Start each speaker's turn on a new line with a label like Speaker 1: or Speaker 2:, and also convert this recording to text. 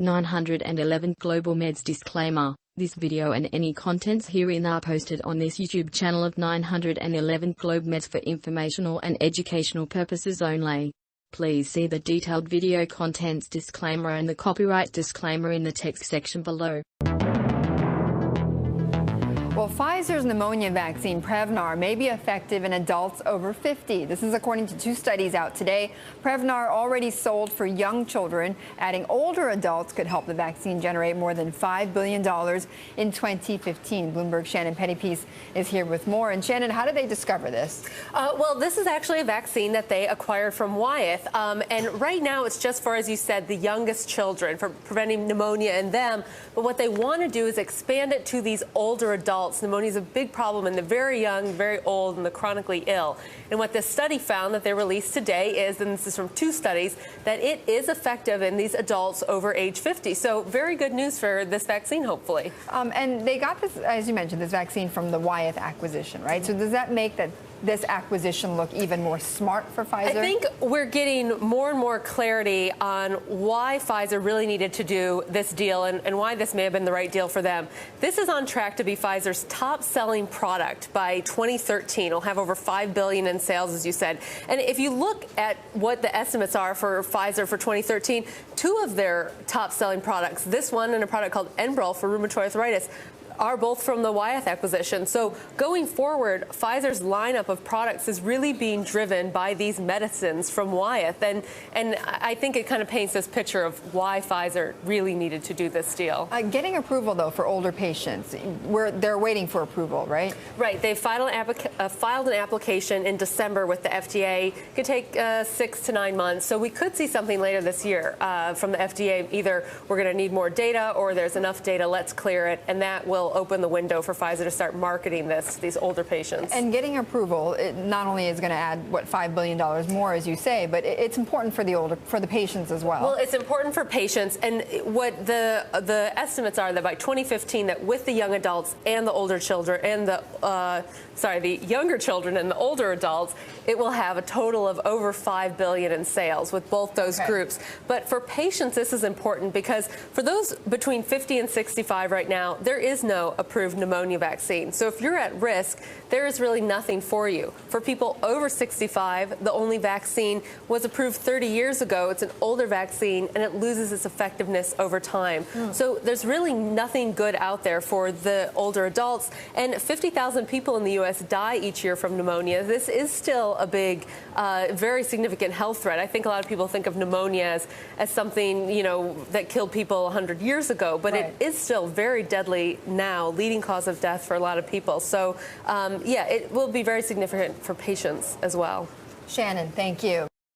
Speaker 1: 911 Global Meds Disclaimer. This video and any contents herein are posted on this YouTube channel of 911 Globe Meds for informational and educational purposes only. Please see the detailed video contents disclaimer and the copyright disclaimer in the text section below.
Speaker 2: Well, Pfizer's pneumonia vaccine, Prevnar, may be effective in adults over 50. This is according to two studies out today. Prevnar already sold for young children. Adding older adults could help the vaccine generate more than $5 billion in 2015. Bloomberg's Shannon Pettypiece is here with more. And Shannon, how did they discover this?
Speaker 3: Well, this is actually a vaccine that they acquired from Wyeth. And right now it's just for, as you said, the youngest children, for preventing pneumonia in them. But what they want to do is expand it to these older adults. Pneumonia is a big problem in the very young, very old, and the chronically ill. And what this study found that they released today is, and this is from two studies, that it is effective in these adults over age 50. So very good news for this vaccine, hopefully.
Speaker 2: And they got this, as you mentioned, this vaccine from the Wyeth acquisition, right? So does that make this acquisition look even more smart for Pfizer?
Speaker 3: I think we're getting more and more clarity on why Pfizer really needed to do this deal and why this may have been the right deal for them. This is on track to be Pfizer's top-selling product by 2013. It'll have over $5 billion in sales, as you said. And if you look at what the estimates are for Pfizer for 2013, two of their top-selling products, this one and a product called Enbrel for rheumatoid arthritis, are both from the Wyeth acquisition. So going forward, Pfizer's lineup of products is really being driven by these medicines from Wyeth. And I think it kind of paints this picture of why Pfizer really needed to do this deal.
Speaker 2: Getting approval, though, for older patients, they're waiting for approval, right?
Speaker 3: Right. They filed an application in December with the FDA. It could take 6 to 9 months. So we could see something later this year from the FDA. Either we're going to need more data or there's enough data, let's clear it. And that will open the window for Pfizer to start marketing this to these older patients.
Speaker 2: And getting approval, it not only is going to add, what, $5 billion more, as you say, but it's important for the patients as well.
Speaker 3: Well, it's important for patients, and what the estimates are that by 2015, that with the young adults and the older children and the younger children and the older adults, it will have a total of over $5 billion in sales with both those groups. But for patients, this is important because for those between 50 and 65 right now, there is no approved pneumonia vaccine. So if you're at risk, there is really nothing for you. For people over 65, the only vaccine was approved 30 years ago. It's an older vaccine, and it loses its effectiveness over time. So there's really nothing good out there for the older adults. And 50,000 people in the U.S. die each year from pneumonia. This is still a big, very significant health threat. I think a lot of people think of pneumonia as something, you know, that killed people 100 years ago, but it is still very deadly now, leading cause of death for a lot of people. So, yeah, it will be very significant for patients as well.
Speaker 2: Shannon, thank you.